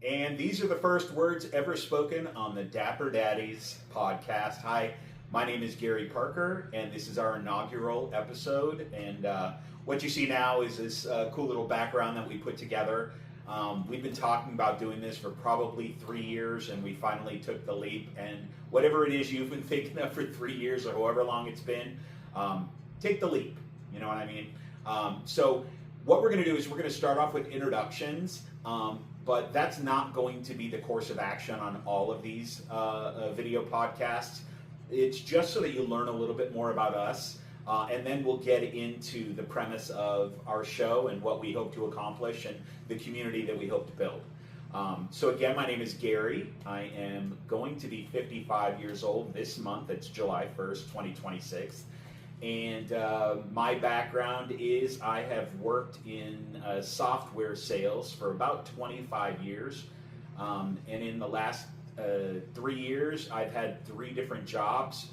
And these are the first words ever spoken on the Dapper Daddies podcast. Hi, my name is Gary Parker, and this is our inaugural episode. And what you see now is this cool little background that we put together. We've been talking about doing this for probably 3 years, and we finally took the leap. And whatever it is you've been thinking of for 3 years or however long it's been, take the leap. You know what I mean? So what we're going to do is we're going to start off with introductions. But that's not going to be the course of action on all of these video podcasts. It's just so that you learn a little bit more about us, and then we'll get into the premise of our show and what we hope to accomplish and the community that we hope to build. So again, my name is Gary. I am going to be 55 years old this month. It's July 1st, 2026. And my background is I have worked in software sales for about 25 years. And in the last 3 years, I've had 3 different jobs.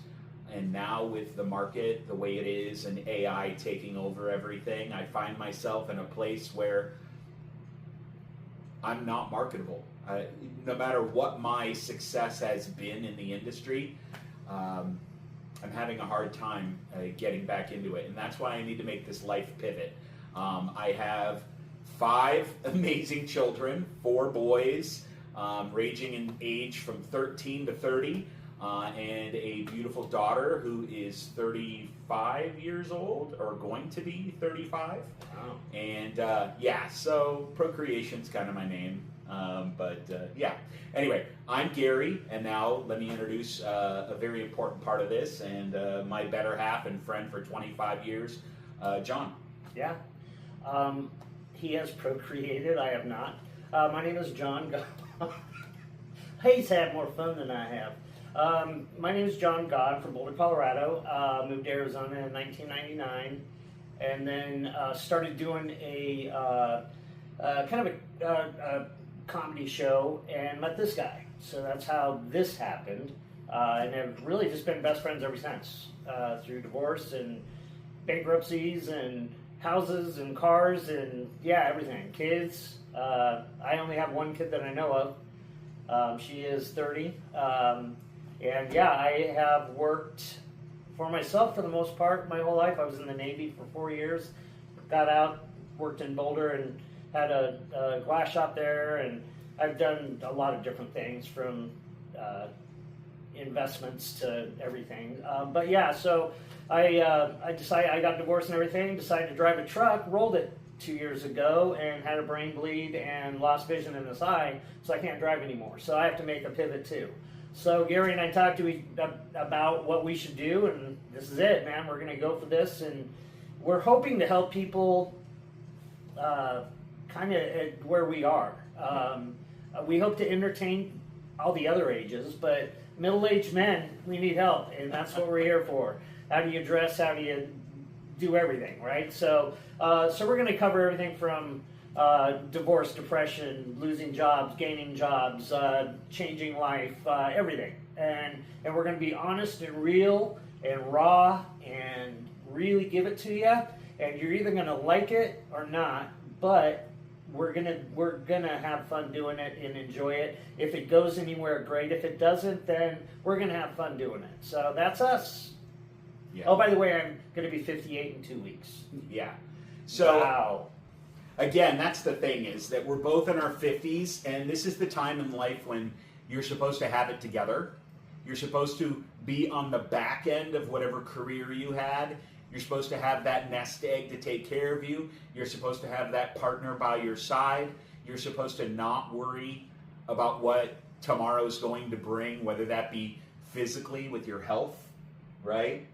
And now with the market the way it is and AI taking over everything, I find myself in a place where I'm not marketable. No matter what my success has been in the industry, I'm having a hard time getting back into it, and that's why I need to make this life pivot. I have 5 amazing children, 4 boys, ranging in age from 13 to 30, and a beautiful daughter who is 35 years old, or going to be 35. Wow. And yeah, so procreation's kind of my name. Yeah. Anyway, I'm Gary, and now let me introduce a very important part of this, and my better half and friend for 25 years, John. Yeah. He has procreated. I have not. My name is John. He's had more fun than I have. My name is John God from Boulder, Colorado. Moved to Arizona in 1999, and then started doing a kind of a comedy show and met this guy. So that's how this happened, and have really just been best friends ever since, through divorce and bankruptcies and houses and cars and yeah, everything. Kids. I only have 1 kid that I know of. She is 30, and yeah, I have worked for myself for the most part my whole life. I was in the Navy for 4 years, got out, worked in Boulder, and had a glass shop there, and I've done a lot of different things from investments to everything. But yeah, so I decided, I got divorced and everything, decided to drive a truck, rolled it 2 years ago, and had a brain bleed and lost vision in this eye, so I can't drive anymore. So I have to make a pivot too. So Gary and I talked to about what we should do, and this is it, man. We're going to go for this, and we're hoping to help people kind of at where we are. We hope to entertain all the other ages, but middle-aged men, we need help, and that's what we're here for. How do you dress? How do you do everything, right? So we're going to cover everything from divorce, depression, losing jobs, gaining jobs, changing life, everything. And we're going to be honest and real and raw and really give it to you. And you're either going to like it or not, but we're gonna have fun doing it and enjoy it. If it goes anywhere, great. If it doesn't, then we're gonna have fun doing it. So that's us. Yeah. Oh, by the way, I'm gonna be 58 in 2 weeks. Yeah. So wow. Again, that's the thing, is that we're both in our 50s, and this is the time in life when you're supposed to have it together. You're supposed to be on the back end of whatever career you had. You're supposed to have that nest egg to take care of you. You're supposed to have that partner by your side. You're supposed to not worry about what tomorrow's going to bring, whether that be physically with your health, right?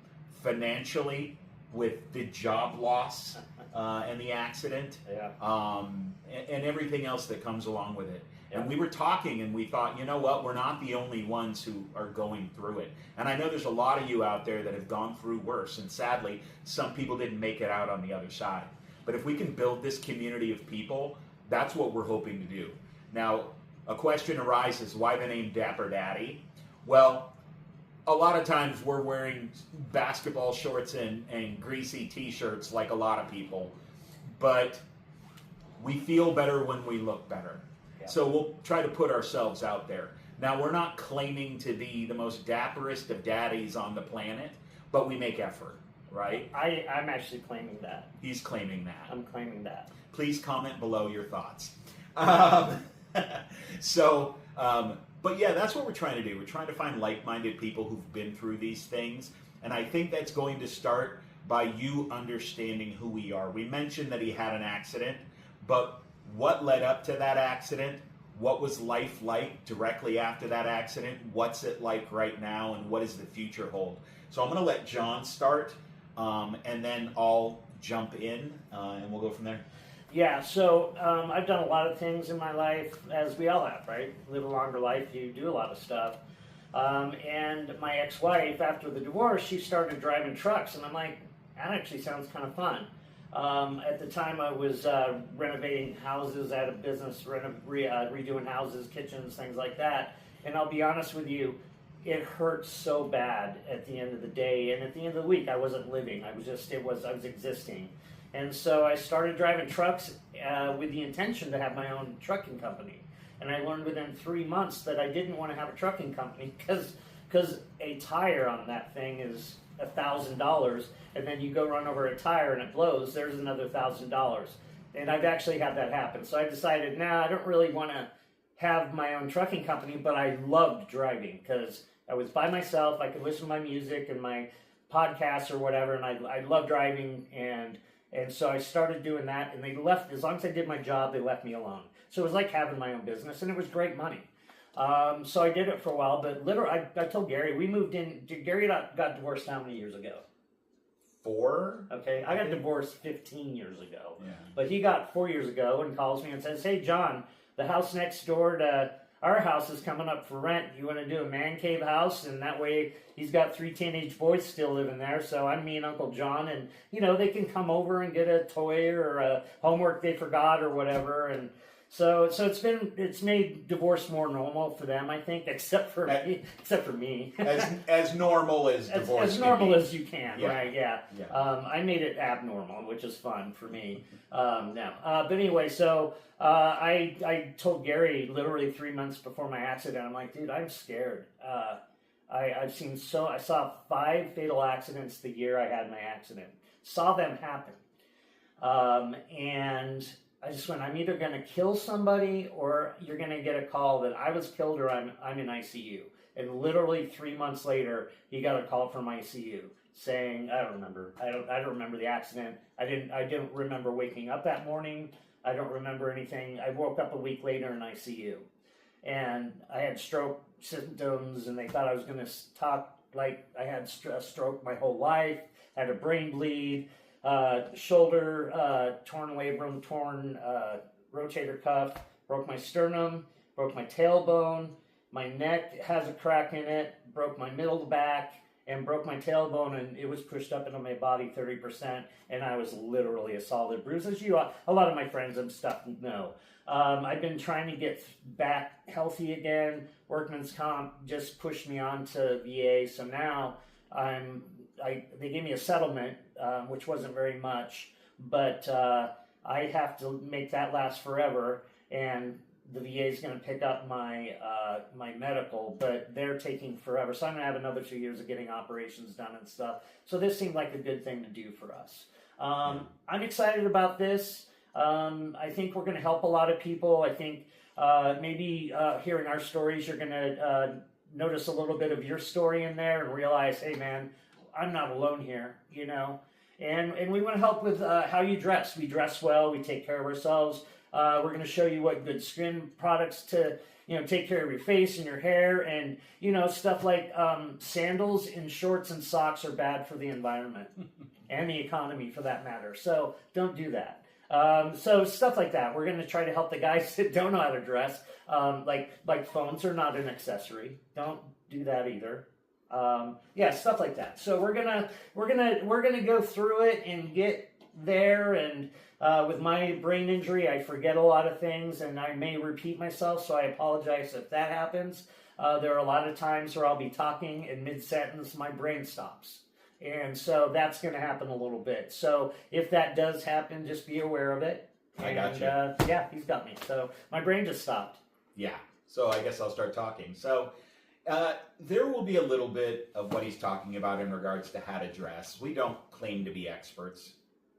Financially with the job loss and the accident, yeah. And everything else that comes along with it. And we were talking, and we thought, you know what, we're not the only ones who are going through it. And I know there's a lot of you out there that have gone through worse, and sadly, some people didn't make it out on the other side. But if we can build this community of people, that's what we're hoping to do. Now, a question arises, why the name Dapper Daddy? Well, a lot of times we're wearing basketball shorts and greasy t-shirts like a lot of people, but we feel better when we look better. Yeah. So we'll try to put ourselves out there. Now, we're not claiming to be the most dapperest of daddies on the planet, but we make effort, right? I'm actually claiming that. He's claiming that. I'm claiming that. Please comment below your thoughts. But yeah, that's what we're trying to do. We're trying to find like-minded people who've been through these things. And I think that's going to start by you understanding who we are. We mentioned that he had an accident, but what led up to that accident? What was life like directly after that accident? What's it like right now? And what does the future hold? So I'm going to let John start, and then I'll jump in, and we'll go from there. Yeah, so I've done a lot of things in my life, as we all have, right? Live a longer life, you do a lot of stuff. And my ex-wife, after the divorce, she started driving trucks, and I'm like, that actually sounds kind of fun. At the time, I was renovating houses at a business, redoing houses, kitchens, things like that. And I'll be honest with you, it hurt so bad at the end of the day. And at the end of the week, I wasn't living. I was existing. And so I started driving trucks with the intention to have my own trucking company. And I learned within 3 months that I didn't want to have a trucking company because a tire on that thing is $1,000, and then you go run over a tire and it blows, there's another $1,000. And I've actually had that happen. So I decided, I don't really want to have my own trucking company, but I loved driving because I was by myself. I could listen to my music and my podcasts or whatever, and I love driving, and so I started doing that, and they left, as long as I did my job, they left me alone. So it was like having my own business, and it was great money. So I did it for a while, but literally, I told Gary, we moved in. Gary got divorced how many years ago? 4? Okay, I got divorced 15 years ago. Yeah. But he got 4 years ago and calls me and says, hey, John, the house next door to our house is coming up for rent. You want to do a man cave house? And that way he's got 3 teenage boys still living there. So I'm me and Uncle John, and, they can come over and get a toy or a homework they forgot or whatever. And so it's made divorce more normal for them, I think, except for me. As normal as divorce. As normal as you can, yeah. Right? Yeah. I made it abnormal, which is fun for me. But anyway, so I told Gary literally 3 months before my accident. I'm like, dude, I'm scared. I saw 5 fatal accidents the year I had my accident. Saw them happen, and I just went, I'm either going to kill somebody or you're going to get a call that I was killed or I'm in ICU. And literally 3 months later, he got a call from ICU saying, I don't remember the accident. I didn't remember waking up that morning. I don't remember anything. I woke up a week later in ICU. And I had stroke symptoms, and they thought I was going to talk like I had a stroke my whole life, had a brain bleed. Shoulder torn labrum, torn rotator cuff, broke my sternum, broke my tailbone, my neck has a crack in it, broke my middle back, and broke my tailbone, and it was pushed up into my body 30%, and I was literally a solid bruise, as a lot of my friends and stuff know. I've been trying to get back healthy again. Workman's Comp just pushed me on to VA, so now they gave me a settlement, which wasn't very much, but I have to make that last forever, and the VA is going to pick up my my medical, but they're taking forever, so I'm going to have another 2 years of getting operations done and stuff. So this seemed like a good thing to do for us. I'm excited about this. I think we're going to help a lot of people. I think maybe hearing our stories, you're going to notice a little bit of your story in there and realize, hey man, I'm not alone here, And we want to help with how you dress. We dress well. We take care of ourselves. We're going to show you what good skin products to, take care of your face and your hair. And, stuff like sandals and shorts and socks are bad for the environment and the economy for that matter. So don't do that. So stuff like that. We're going to try to help the guys that don't know how to dress. Like phones are not an accessory. Don't do that either. Stuff like that. So we're gonna go through it and get there. And with my brain injury, I forget a lot of things, and I may repeat myself. So I apologize if that happens. There are a lot of times where I'll be talking and mid-sentence my brain stops, and so that's going to happen a little bit. So if that does happen, just be aware of it. I got you. Yeah, he's got me. So my brain just stopped. Yeah. So I guess I'll start talking. So there will be a little bit of what he's talking about in regards to how to dress. We don't claim to be experts.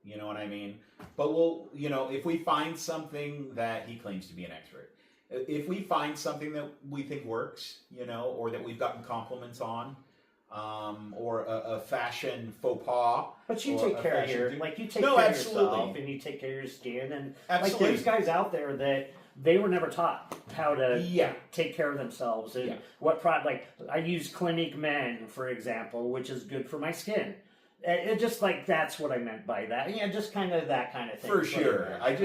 You know what I mean? But we'll, if we find something that he claims to be an expert, if we find something that we think works, or that we've gotten compliments on, or a fashion faux pas. But you take care of you take care of yourself, and you take care of your skin, and absolutely. Like there's guys out there that they were never taught how to take care of themselves, and what product. Like I use Clinique Men, for example, which is good for my skin. It just that's what I meant by that. Yeah, just kind of that kind of thing. For sure. I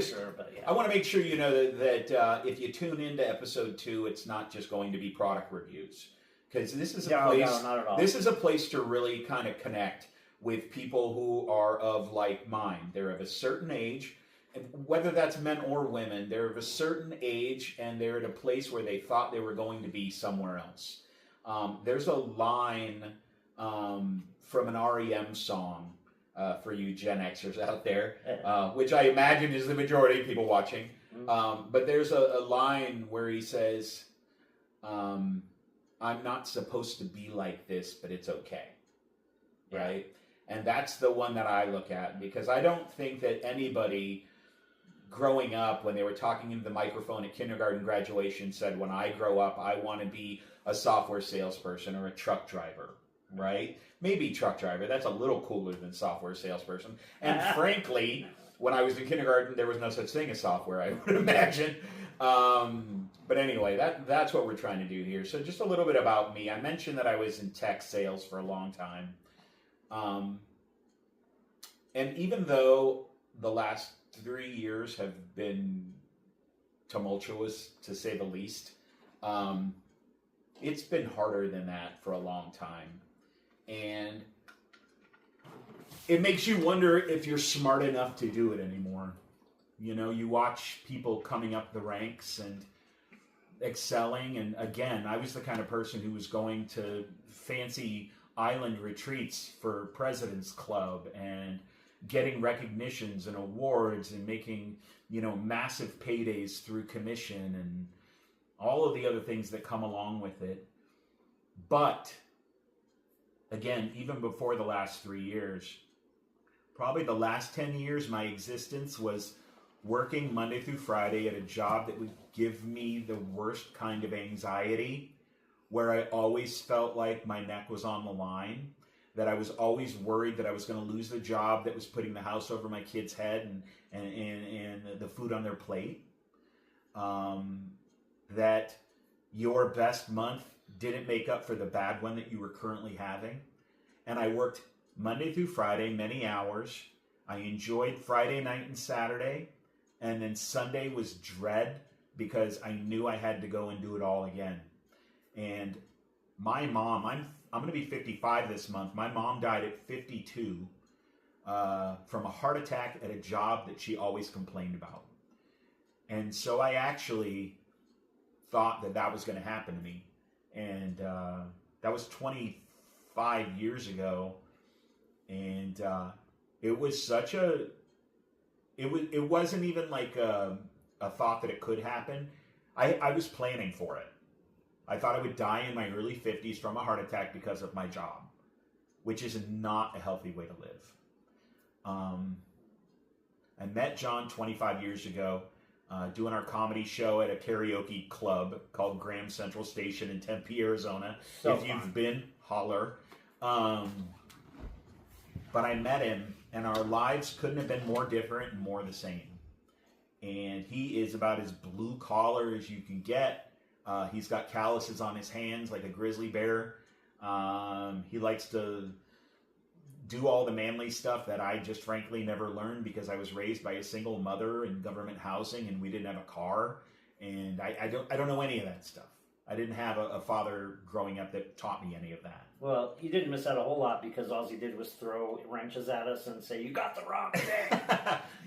want to make sure you know that if you tune into episode 2, it's not just going to be product reviews, because this is a place. No, not at all. This is a place to really kind of connect with people who are of like mind. They're of a certain age, and whether that's men or women, they're of a certain age, and they're at a place where they thought they were going to be somewhere else. There's a line from an REM song for you Gen Xers out there, which I imagine is the majority of people watching. But there's a line where he says, I'm not supposed to be like this, but it's okay. Right? And that's the one that I look at, because I don't think that anybody growing up, when they were talking into the microphone at kindergarten graduation, said, when I grow up, I want to be a software salesperson or a truck driver. Right? Maybe truck driver. That's a little cooler than software salesperson. And frankly, when I was in kindergarten, there was no such thing as software, I would imagine. But anyway, that's what we're trying to do here. So just a little bit about me. I mentioned that I was in tech sales for a long time. And even though the last 3 years have been tumultuous, to say the least, it's been harder than that for a long time. And it makes you wonder if you're smart enough to do it anymore. You watch people coming up the ranks and excelling. And again, I was the kind of person who was going to fancy island retreats for President's Club and getting recognitions and awards and making, massive paydays through commission and all of the other things that come along with it. But again, even before the last 3 years, probably the last 10 years, my existence was working Monday through Friday at a job that would give me the worst kind of anxiety, where I always felt like my neck was on the line, that I was always worried that I was going to lose the job that was putting the house over my kids' head and the food on their plate, that your best month didn't make up for the bad one that you were currently having. And I worked Monday through Friday, many hours. I enjoyed Friday night and Saturday. And then Sunday was dread, because I knew I had to go and do it all again. And my mom, I'm going to be 55 this month. My mom died at 52 from a heart attack at a job that she always complained about. And so I actually thought that was going to happen to me. And that was 25 years ago. And it was such a... It wasn't even like a thought that it could happen. I was planning for it. I thought I would die in my early 50s from a heart attack because of my job, which is not a healthy way to live. I met John 25 years ago doing our comedy show at a karaoke club called Graham Central Station in Tempe, Arizona. So if you've been, holler. But I met him, and our lives couldn't have been more different and more the same. And he is about as blue collar as you can get. He's got calluses on his hands like a grizzly bear. He likes to do all the manly stuff that I just frankly never learned, because I was raised by a single mother in government housing, and we didn't have a car. And I don't know any of that stuff. I didn't have a father growing up that taught me any of that. Well, you didn't miss out a whole lot, because all he did was throw wrenches at us and say, "You got the wrong thing."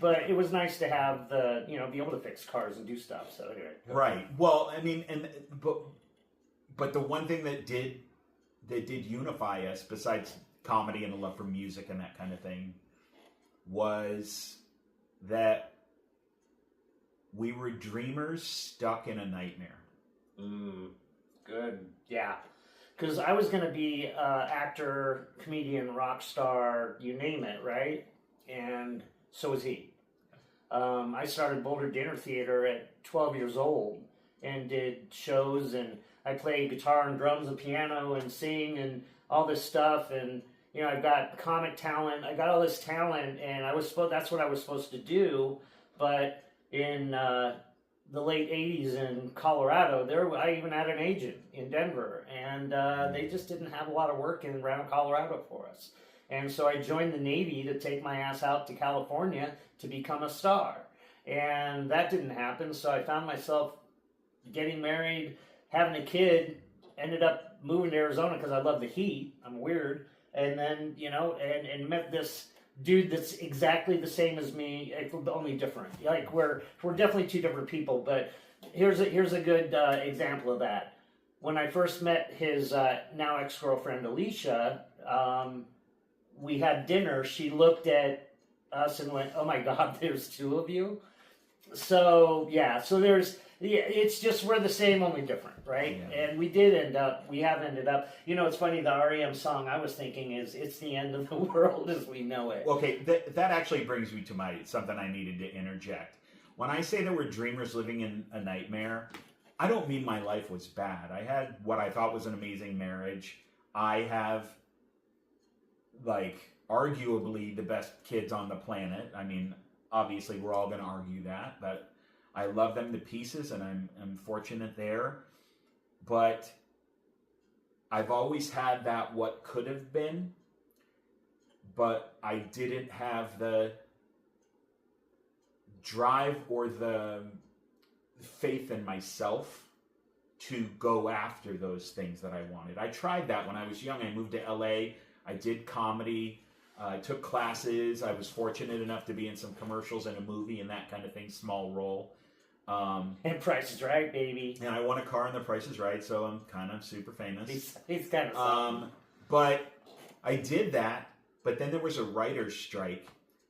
But it was nice to have be able to fix cars and do stuff. So anyway. Right. Well, I mean, but the one thing that did unify us, besides comedy and a love for music and that kind of thing, was that We were dreamers stuck in a nightmare. Good. Yeah. Because I was going to be actor, comedian, rock star, you name it, right? And so was he. I started Boulder Dinner Theater at 12 years old and did shows, and I played guitar and drums and piano and sing and all this stuff, and you know, I've got comic talent. I got all this talent, and that's what I was supposed to do. But in the late 80s in Colorado, I even had an agent in Denver, and they just didn't have a lot of work in around Colorado for us. And so I joined the Navy to take my ass out to California to become a star. And that didn't happen, so I found myself getting married, having a kid, ended up moving to Arizona because I love the heat. I'm weird. And then, you know, and met this dude that's exactly the same as me, only different. Like, we're definitely two different people, but here's a good example of that. When I first met his now ex-girlfriend, Alicia, we had dinner. She looked at us and went, "Oh my God, there's two of you." So yeah, it's just we're the same, only different, right? Yeah. And we have ended up. You know, it's funny. The REM song I was thinking is "It's the end of the world as we know it." Okay, that actually brings me to something I needed to interject. When I say that we're dreamers living in a nightmare, I don't mean my life was bad. I had what I thought was an amazing marriage. I have, like, arguably the best kids on the planet. I mean, obviously we're all going to argue that, but I love them to pieces, and I'm fortunate there. But I've always had that what could have been, but I didn't have the drive or the faith in myself to go after those things that I wanted. I tried that when I was young. I moved to LA. I did comedy. I took classes. I was fortunate enough to be in some commercials and a movie and that kind of thing, small role. And Price is Right, baby. And I won a car in The Price is Right, so I'm kind of super famous. He's kind of but I did that, but then there was a writer's strike,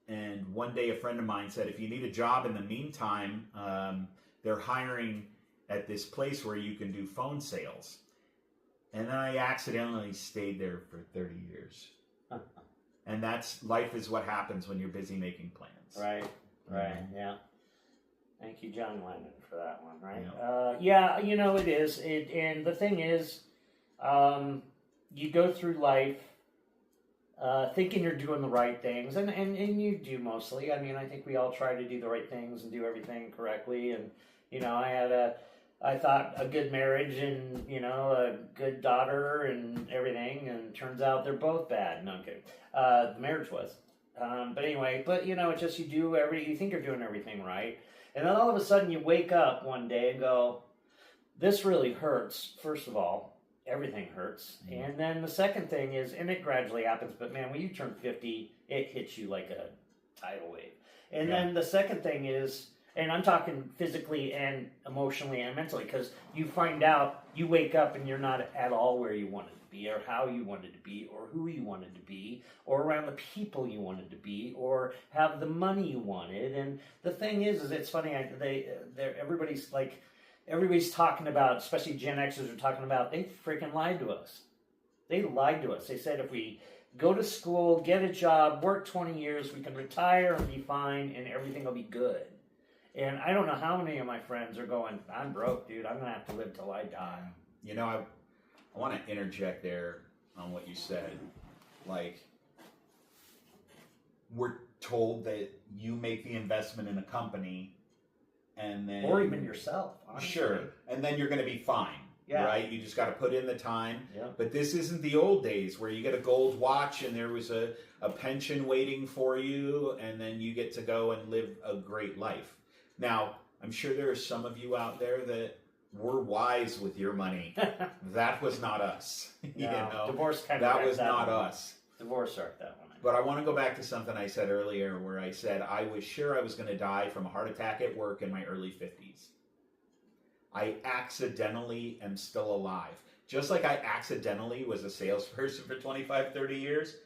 and one day a friend of mine said, if you need a job in the meantime, they're hiring at this place where you can do phone sales. And then I accidentally stayed there for 30 years. And life is what happens when you're busy making plans. Right, yeah. Thank you, John Lennon, for that one, right? Yeah, you know, it is. And the thing is, you go through life thinking you're doing the right things, and you do mostly. I mean, I think we all try to do the right things and do everything correctly. And, you know, I thought a good marriage and, you know, a good daughter and everything, and turns out they're both bad. No, I'm kidding. The marriage was. But anyway, you know, it's just you think you're doing everything right. And then all of a sudden you wake up one day and go, this really hurts. First of all, everything hurts. Mm-hmm. And then the second thing is, and it gradually happens, but man, when you turn 50, it hits you like a tidal wave. And then the second thing is, and I'm talking physically and emotionally and mentally, because you find out, you wake up and you're not at all where you wanted to be, or how you wanted to be, or who you wanted to be, or around the people you wanted to be, or have the money you wanted. And the thing is it's funny, everybody's talking about, especially Gen Xers are talking about, they freaking lied to us. They lied to us. They said if we go to school, get a job, work 20 years, we can retire and be fine, and everything will be good. And I don't know how many of my friends are going, I'm broke, dude. I'm going to have to live till I die. You know, I want to interject there on what you said. Like, we're told that you make the investment in a company and then... Or even yourself, honestly. Sure. And then you're going to be fine. Yeah. Right? You just got to put in the time. Yeah. But this isn't the old days where you get a gold watch and there was a pension waiting for you, and then you get to go and live a great life. Now, I'm sure there are some of you out there that were wise with your money. That was not us. No, you know? Divorce kind of that was not us. Divorce wrecked that one. But I want to go back to something I said earlier, where I said I was sure I was going to die from a heart attack at work in my early 50s. I accidentally am still alive. Just like I accidentally was a salesperson for 25, 30 years,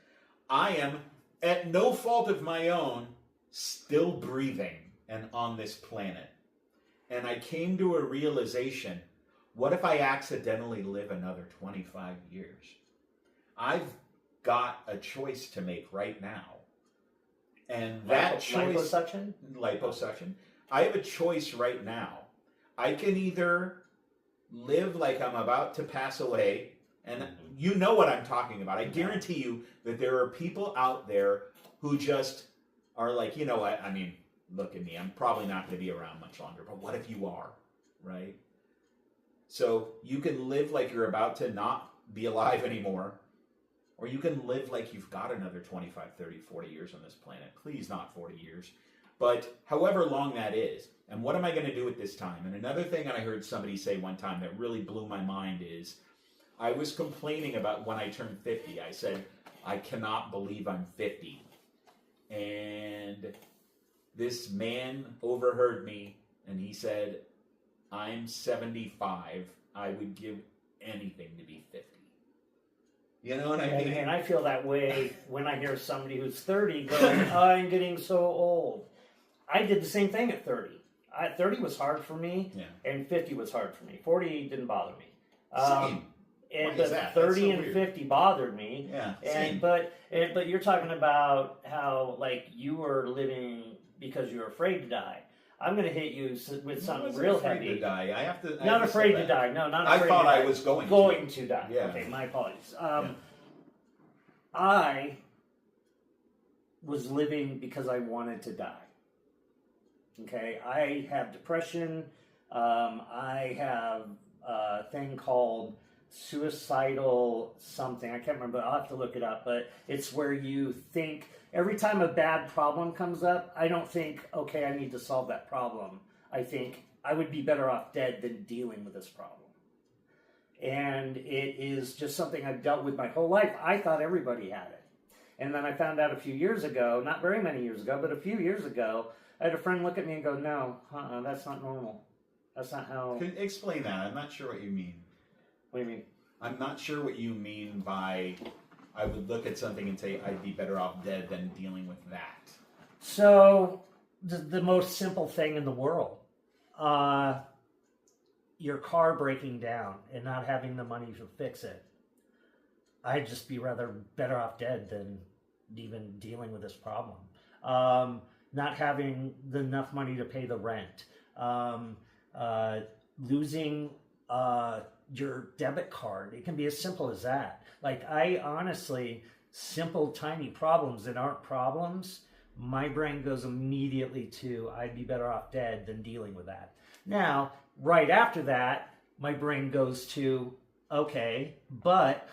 I am, at no fault of my own, still breathing and on this planet. And I came to a realization, what if I accidentally live another 25 years? I've got a choice to make right now. And that choice... Liposuction. I have a choice right now. I can either live like I'm about to pass away, and you know what I'm talking about. I guarantee you that there are people out there who just are like, you know what, I mean, look at me. I'm probably not going to be around much longer, but what if you are, right? So you can live like you're about to not be alive anymore, or you can live like you've got another 25, 30, 40 years on this planet. Please not 40 years, but however long that is. And what am I going to do at this time? And another thing that I heard somebody say one time that really blew my mind is, I was complaining about when I turned 50. I said, I cannot believe I'm 50. And this man overheard me, and he said, I'm 75. I would give anything to be 50. You know what I mean? And I feel that way when I hear somebody who's 30 going, I'm getting so old. I did the same thing at 30. 30 was hard for me, and 50 was hard for me. 40 didn't bother me. Same. And but 30 and weird. 50 bothered me. Yeah, same. But you're talking about how like you were living because you were afraid to die. I'm going to hit you with something real heavy. To die. I have to. Not afraid to die. No, not afraid. I thought to die. I was going to die. Yeah. Okay, my apologies. I was living because I wanted to die. Okay, I have depression. I have a thing called suicidal something. I can't remember. I'll have to look it up. But it's where you think every time a bad problem comes up, I don't think, okay, I need to solve that problem. I think I would be better off dead than dealing with this problem. And it is just something I've dealt with my whole life. I thought everybody had it. And then I found out a few years ago, not very many years ago, but a few years ago, I had a friend look at me and go, no, that's not normal. That's not how... Explain that. I'm not sure what you mean. What do you mean? I'm not sure what you mean by I would look at something and say I'd be better off dead than dealing with that. So, the most simple thing in the world. Your car breaking down and not having the money to fix it. I'd just be better off dead than even dealing with this problem. Not having enough money to pay the rent. Losing your debit card. It can be as simple as that. Like, I honestly, simple, tiny problems that aren't problems, my brain goes immediately to, I'd be better off dead than dealing with that. Now, right after that, my brain goes to, okay, but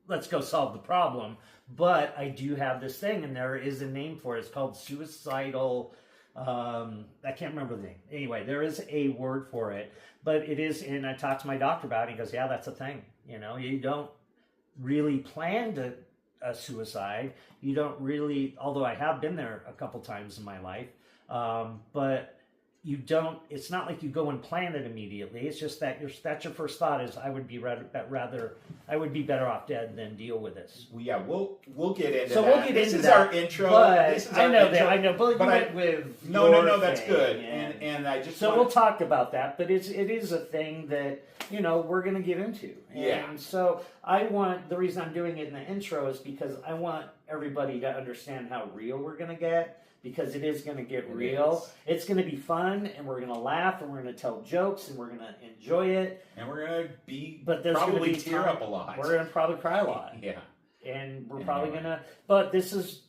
let's go solve the problem. But I do have this thing, and there is a name for it. It's called suicidal... I can't remember the name. Anyway, there is a word for it, but it is, and I talked to my doctor about it. He goes, yeah, that's a thing. You know, you don't really plan to suicide. You don't really, although I have been there a couple times in my life, but you don't, it's not like you go and plan it immediately. It's just that that's your first thought is I would be I would be better off dead than deal with this. Well, yeah, we'll get into that. So we'll get this into is that. Our intro. But this is I our know intro. that. I know. But you went with no, that's thing, good. And I just we'll talk about that. But it is a thing that we're going to get into. And so the reason I'm doing it in the intro is because I want everybody to understand how real we're going to get. Because it is going to get real. It's going to be fun, and we're going to laugh, and we're going to tell jokes, and we're going to enjoy it. And we're going to be probably tear up a lot. We're going to probably cry a lot. Yeah. And we're probably going to... But this is...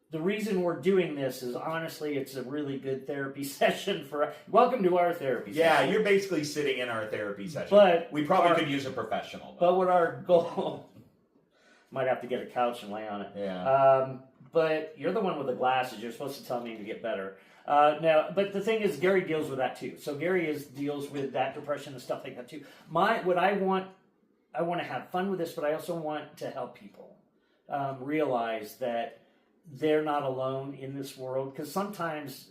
The reason we're doing this is, honestly, it's a really good therapy session for... Welcome to our therapy session. Yeah, you're basically sitting in our therapy session. But we probably could use a professional. But what our goal... Might have to get a couch and lay on it. Yeah. But you're the one with the glasses. You're supposed to tell me to get better. Now, but the thing is, Gary deals with that too. So Gary deals with that depression and stuff like that too. I want to have fun with this, but I also want to help people realize that they're not alone in this world. Because sometimes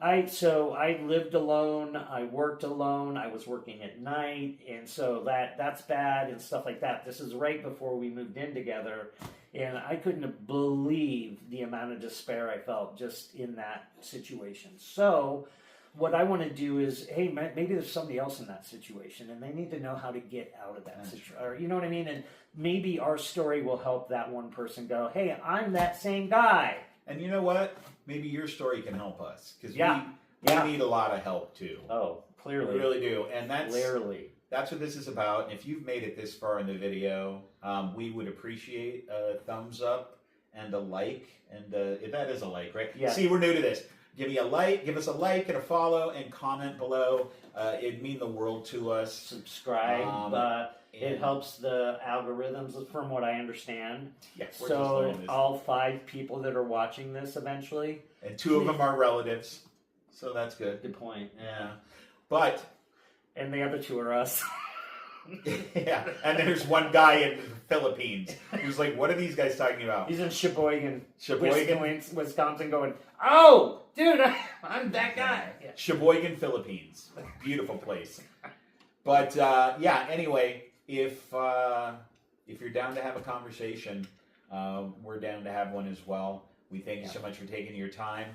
I lived alone, I worked alone, I was working at night, and so that's bad and stuff like that. This is right before we moved in together, and I couldn't believe the amount of despair I felt just in that situation. So what I want to do is, hey, maybe there's somebody else in that situation, and they need to know how to get out of that situation. Or, you know what I mean? And maybe our story will help that one person go, hey, I'm that same guy. And you know what? Maybe your story can help us, because we need a lot of help too. Oh, clearly. We really do. And Clearly. That's what this is about. And if you've made it this far in the video, we would appreciate a thumbs up and a like. And that is a like, right? Yeah. See, we're new to this. Give us a like and a follow and comment below. It'd mean the world to us. Subscribe. It helps the algorithms, from what I understand. Yeah, so all 5 people that are watching this eventually. And 2 of them are relatives. So that's good. Good point. Yeah. But... And the other 2 are us. Yeah. And there's one guy in the Philippines who's like, what are these guys talking about? He's in Sheboygan, Sheboygan? Wisconsin, going, oh, dude, I'm that guy. Yeah. Sheboygan, Philippines. Beautiful place. But, anyway, if you're down to have a conversation, we're down to have one as well. We thank you so much for taking your time.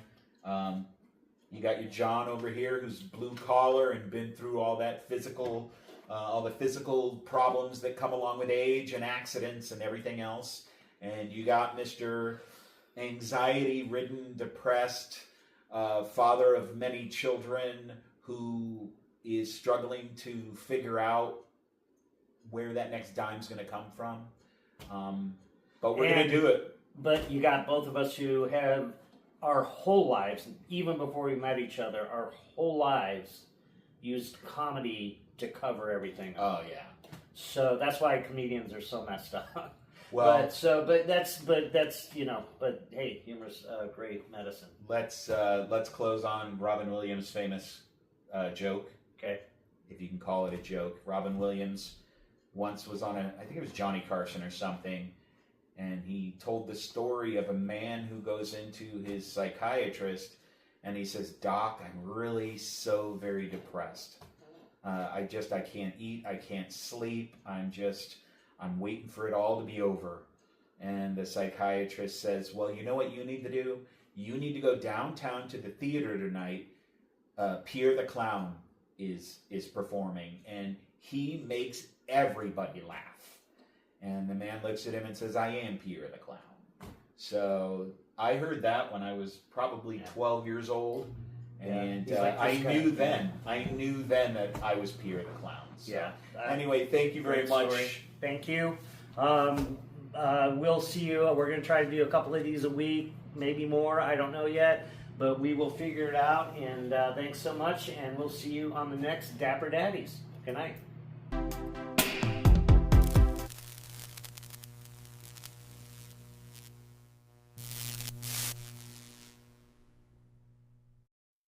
You got your John over here, who's blue collar and been through all that physical, all the physical problems that come along with age and accidents and everything else. And you got Mr. Anxiety-ridden, depressed, father of many children, who is struggling to figure out where that next dime's going to come from. But we're going to do it. But you got both of us who have our whole lives, even before we met each other, our whole lives used comedy to cover everything up. Oh, yeah. So that's why comedians are so messed up. Well, but that's you know. But hey, humor's great medicine. Let's close on Robin Williams' famous joke. Okay. If you can call it a joke. Robin Williams once was on I think it was Johnny Carson or something, and he told the story of a man who goes into his psychiatrist and he says, "Doc, I'm really so very depressed. I can't eat, I can't sleep, I'm waiting for it all to be over." And the psychiatrist says, "Well, you know what you need to do? You need to go downtown to the theater tonight. Pierre the Clown is performing, and he makes everybody laugh." And the man looks at him and says, "I am Pierre the Clown." So I heard that when I was probably 12 years old. And I knew then that I was Pierre the Clown. So. Yeah. Anyway, thank you very much. Story. Thank you. We'll see you. We're going to try to do a couple of these a week, maybe more. I don't know yet, but we will figure it out. And thanks so much. And we'll see you on the next Dapper Daddies. Good night.